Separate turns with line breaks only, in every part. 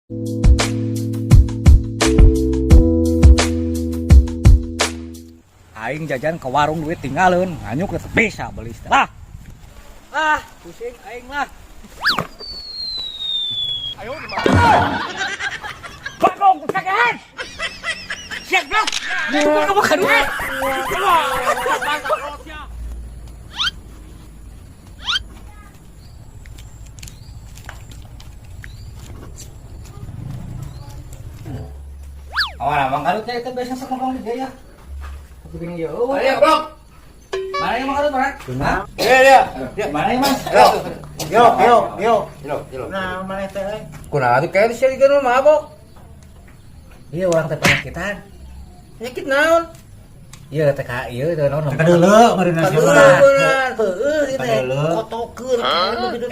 Aing jajan ke warung duit tinggalin, nganyuk ke bisa beli lah. Pusing aing lah. Ayo dimana? Bagong kagehan. Siap blok. Kamu makan duit. Awal abang karutnya itu biasa sekongkong dia ya. Begini ya. Oh,
Ayo, Bro.
mana yang makan mana?
Nah. Dia.
Mana yang mas?
Yo.
Nah, mana teh?
Kunaon atuh kae sih geus mabok?
Iya orang teh penyakitan.
Penyakit naon?
Iya teh ka ieu teh naon?
Kadeuleu meureun nasi mah.
Heueuh ieu teh. Kotokeun.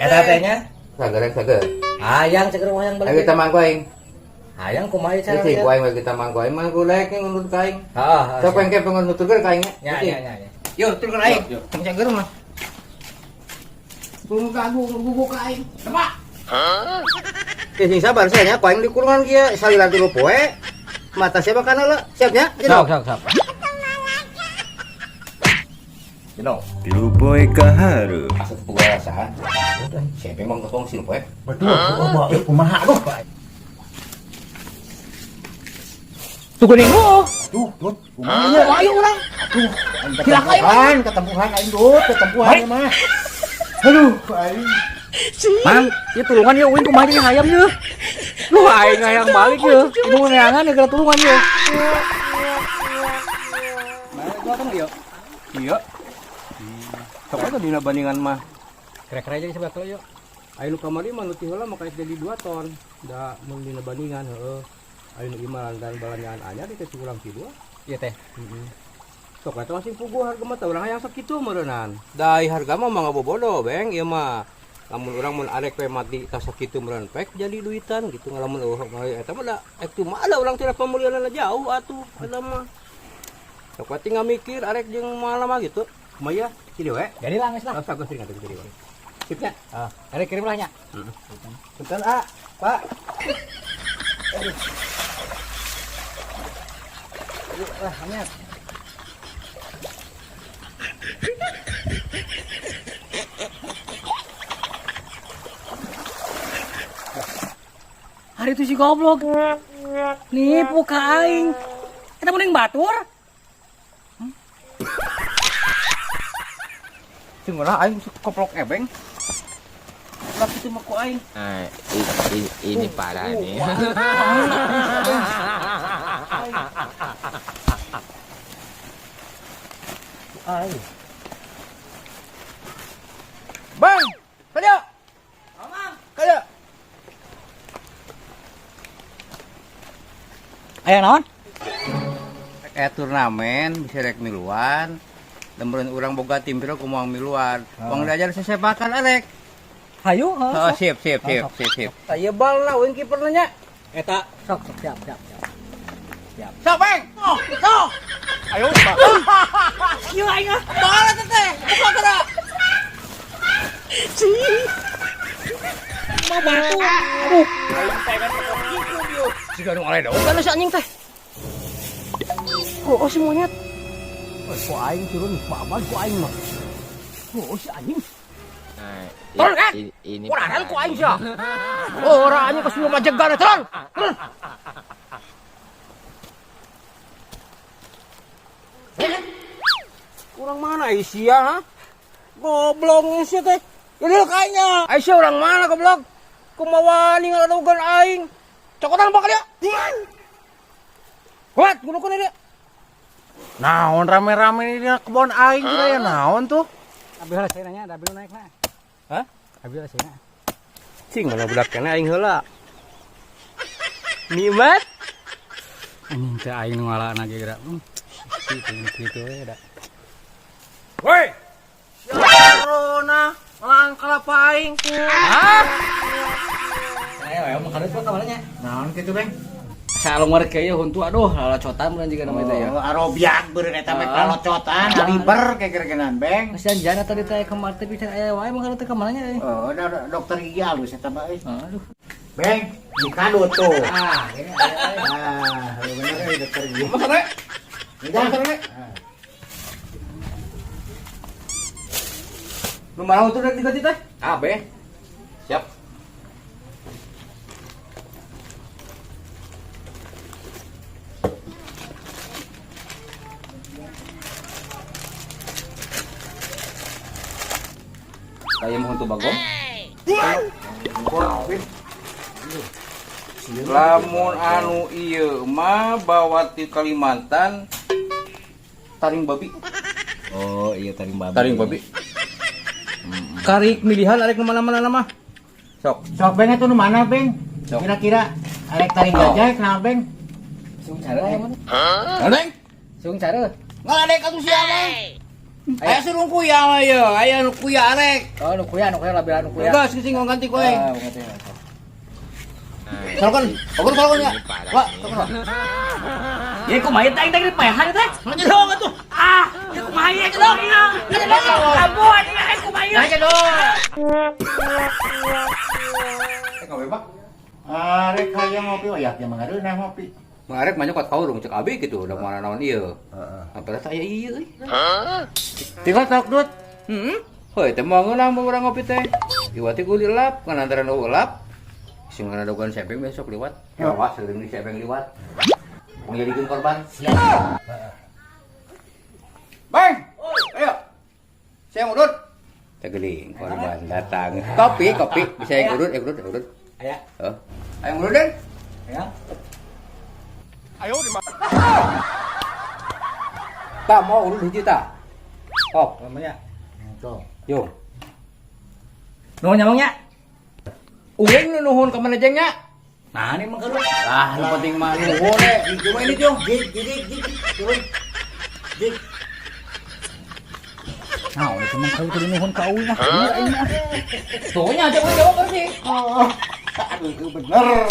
Eta tehnya
Sager.
hayang ceker hayang
Ayo
balik.
kita mangku aing.
Hayang kumaha cara
Cik,
dia?
ku aing kita mangku aing mah golek yang nurut ka aing.
Heeh.
Sok pengke pengen nuturkeun ka aing.
Ya.
Yo, turun aing. Cager mah. Turun ka gugu ka aing. Coba. Sing sabar saya nya ku aing di kurungan kieu salila 3 poe. Mata siapa kana lo? Siapnya?
Sok.
Jeno.
Tilu boy kaharu.
Asup puasa. Udah, siapa emang ketong sih poe?
Betul, kumaha aduh.
Tuh kuning mo.
Tuh, kumaha ya?
Ayo urang.
Silakan ketempuhan aing dut, ketempuhan ieu mah. Aduh, aing.
Mang, ieu tulungan ieu uing kumaha jeung hayam ieu. Lu aing hayang balik ieu. Ibu neangan geura tulungan ieu.
Mana gua kan ieu? Iya. Sok atuh dina bandingan mah.
Kira-kira aja sebelah kalau yuk.
Aya nu kamari mah nu ti heula mah kayak jadi 2 ton. Da mun dina bandingan heueuh. Aya nu imalan dan balanjaan anyar di teh ulang ti 2.
Iya teh.
Sok eta masih puguh harga mah teh urang hayang sakitu meureunnan. Da harga mah mangga bobodo beng ieu mah. Lamun urang mun arek we mati tas sakitu meureun pek jadi duitan gitu ngalamun eta mah da ektu mah ada urang teh pamulianna jauh atuh eta mah. Sok pati ngamikir arek jeung malam mah gitu. Maya kieu we.
Jadi lah geus lah.
Asa geus ringan teh kieu we. Sipnya.
Ada kirim lah nya.
Bentar, Pak.
Lah, hanya. Hari itu si goblok. Nipu ka aing. Kita mending batur.
Sing mana aing koplok ebeng. Lah kitu mah ku aing.
Ini parah nih.
Aing. Bang, kayo.
Mamang,
Kayo.
aya naon?
Turnamen bisa rek miluan. Lembereun urang boga tim piro kumaha miluan. Wong diajar sesepakan arek.
Hayu,
Oh, siap. Tah bal lah wing kiperna nya.
Eta sok siap.
Sok, Bang. Sok. Ayo, Pak.
Ieu aing ah.
Bal eta teh. Buka kena.
Mau batu. Aduh.
Siga nu ale daun kana si anjing teh. Oh, si monyet. Ku aing turun babad ku aing mah. Oh, si anjing. Turun kan?
Ini
Kurang ku aing sia. Ora anjing geus lumah jegan turun. Turun. Urang mana Aisyah ha? Goblok sia teh. Ini kayaknya. Aisyah orang mana goblok? Kumaha ninggal adugan aing. Cokotan bakal ya. Kuat, gunukun dia.
Naon rame-rame di kebon aing kira ya naon tuh?
Abi heula saya nanya, abi lu naik na.
Hah?
Abi heula saya.
Cing mana budak kena aing heula. Nikmat.
Anjing teh aing nu ngalana ge geura. Kitu we da.
Woi. Corona langkah aing. Hah?
Ayo makan itu ka mana nya?
Naon kitu, Bang?
Salung warga ya huntu aduh lalacotan bulan juga namanya ya.
Arobiak beureun eta mah kalocotan, liber kayak geunan, Bang.
Masih jana tadi teh kemarin teh bisa aya wae mah teh ka mana nya.
Oh, dokter gigi halus eta mah euy.
Aduh.
Beng, di kadut tuh.
Ah, ini
Bener ini dokter gigi.
Mas Rek.
Udah.
Rek. Lu mau tuh Rek diganti teh? Ah, Beng. Siap. Kayak mau untuk bagong? Lamun anu ieu mah bawa ti Kalimantan taring babi.
Oh iya taring babi.
Taring babi. Karik milihan arek nu mana-mana mah. Sok.
Sok Beng itu nu mana Beng?
Sok.
Kira-kira arek taring gajah kenapa Beng?
Sung cara ya mana?
Neng,
Sung cara.
ngadek atuh sia mah. Aya surung kuya mah ieu, aya nu kuya arek.
Oh, nu kuya labila nu kuya.
Gas sing ganti koe.
Ah, ngerti.
Salkan, salkan ya. Wah,
Ya kumaha teh teh dipehan teh. Ngaji dong atuh. Ah, ya kumaha ya dong. Ya dong. Ampun, ya kumaha. Ya dong.
Kawe Pak.
Arek hayang ngopi oyak yang mangareunah ngopi.
Arek mah nyokot kaurung cek abi gitu, udah mana naon ieu. Apa saya ieu euy.
Tiba sok dut.
Heuy teh mah ngeunang mau urang ngopi teh. Iwati kulit lap, kan antara nu lap. Sing ngadaguan sepeng besok liwat. Awas seureung di sepeng liwat. Menjadikan korban. Bang, ayo. Saya ngurut. Tegeling korban datang. Kopi. Bisa yang urut.
Aya.
Oh. Ayo ngurut den.
Ya.
Tak mau urut hiji tak. Kok,
Namanya.
Tuh.
yo.
Nuhun nyamangnya.
Uing nu nuhun ka manajeng nya.
Nah, ini mah keur.
Ah, nu penting mah nuhun we. Cuma ini jeung.
Nah, itu mah kalau tadi nuhun ka uing ah. Ini mah.
Tuh nya aja we jawab sih.
Aduh, bener.